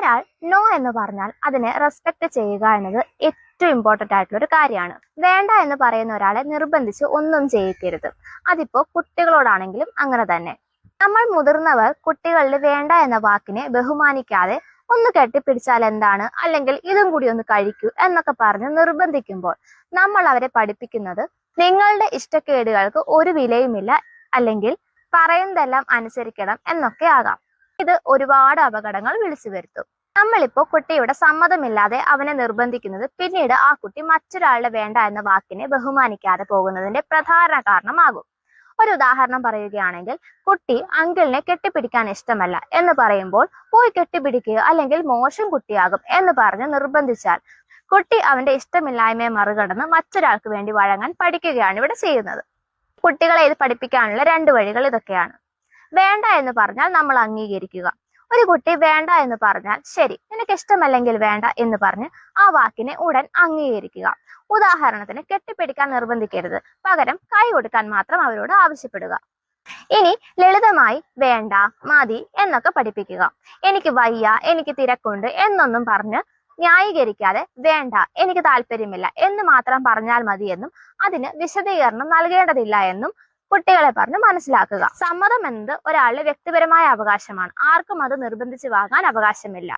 ഒരാൾ നോ എന്ന് പറഞ്ഞാൽ അതിനെ റെസ്പെക്ട് ചെയ്യുക എന്നത് ഏറ്റവും ഇമ്പോർട്ടന്റ് ആയിട്ടുള്ള ഒരു കാര്യമാണ്. വേണ്ട എന്ന് പറയുന്ന ഒരാളെ നിർബന്ധിച്ച് ഒന്നും ചെയ്യിക്കരുത്. അതിപ്പോ കുട്ടികളോടാണെങ്കിലും അങ്ങനെ തന്നെ. നമ്മൾ മുതിർന്നവർ കുട്ടികളിൽ വേണ്ട എന്ന വാക്കിനെ ബഹുമാനിക്കാതെ ഒന്ന് കെട്ടിപ്പിടിച്ചാൽ എന്താണ്, അല്ലെങ്കിൽ ഇതും കൂടി ഒന്ന് കഴിക്കൂ എന്നൊക്കെ പറഞ്ഞ് നിർബന്ധിക്കുമ്പോൾ നമ്മൾ അവരെ പഠിപ്പിക്കുന്നത് നിങ്ങളുടെ ഇഷ്ടക്കേടുകൾക്ക് ഒരു വിലയുമില്ല, അല്ലെങ്കിൽ പറയുന്നതെല്ലാം അനുസരിക്കണം എന്നൊക്കെ ആകാം. ഇത് ഒരുപാട് അപകടങ്ങൾ വിളിച്ചു വരുത്തും. നമ്മളിപ്പോ കുട്ടിയുടെ സമ്മതമില്ലാതെ അവനെ നിർബന്ധിക്കുന്നത് പിന്നീട് ആ കുട്ടി മറ്റൊരാളുടെ വേണ്ട എന്ന വാക്കിനെ ബഹുമാനിക്കാതെ പോകുന്നതിന്റെ പ്രധാന കാരണമാകും. ഒരു ഉദാഹരണം പറയുകയാണെങ്കിൽ, കുട്ടി അങ്കിളിനെ കെട്ടിപ്പിടിക്കാൻ ഇഷ്ടമല്ല എന്ന് പറയുമ്പോൾ പോയി കെട്ടിപ്പിടിക്കുക, അല്ലെങ്കിൽ മോശം കുട്ടിയാകും എന്ന് പറഞ്ഞ് നിർബന്ധിച്ചാൽ കുട്ടി അവന്റെ ഇഷ്ടമില്ലായ്മയെ മറികടന്ന് മറ്റൊരാൾക്ക് വേണ്ടി വഴങ്ങാൻ പഠിക്കുകയാണ് ഇവിടെ ചെയ്യുന്നത്. കുട്ടികളെ ഇത് പഠിപ്പിക്കാനുള്ള 2 വഴികൾ ഇതൊക്കെയാണ്. വേണ്ട എന്ന് പറഞ്ഞാൽ നമ്മൾ അംഗീകരിക്കുക. ഒരു കുട്ടി വേണ്ട എന്ന് പറഞ്ഞാൽ ശരി, നിനക്ക് ഇഷ്ടമല്ലെങ്കിൽ വേണ്ട എന്ന് പറഞ്ഞ് ആ വാക്കിനെ ഉടൻ അംഗീകരിക്കുക. ഉദാഹരണത്തിന്, കെട്ടിപ്പിടിക്കാൻ നിർബന്ധിക്കരുത്, പകരം കൈ കൊടുക്കാൻ മാത്രം അവരോട് ആവശ്യപ്പെടുക. ഇനി ലളിതമായി വേണ്ട, മതി എന്നൊക്കെ പഠിപ്പിക്കുക. എനിക്ക് വയ്യ, എനിക്ക് തിരക്കുണ്ട് എന്നൊന്നും പറഞ്ഞ് ന്യായീകരിക്കാതെ വേണ്ട, എനിക്ക് താല്പര്യമില്ല എന്ന് മാത്രം പറഞ്ഞാൽ മതിയെന്നും അതിന് വിശദീകരണം നൽകേണ്ടതില്ല എന്നും കുട്ടികളെ പറഞ്ഞ് മനസ്സിലാക്കുക. സമ്മതം എന്നത് ഒരാളുടെ വ്യക്തിപരമായ അവകാശമാണ്. ആർക്കും അത് നിർബന്ധിച്ച് വാങ്ങാൻ അവകാശമില്ല.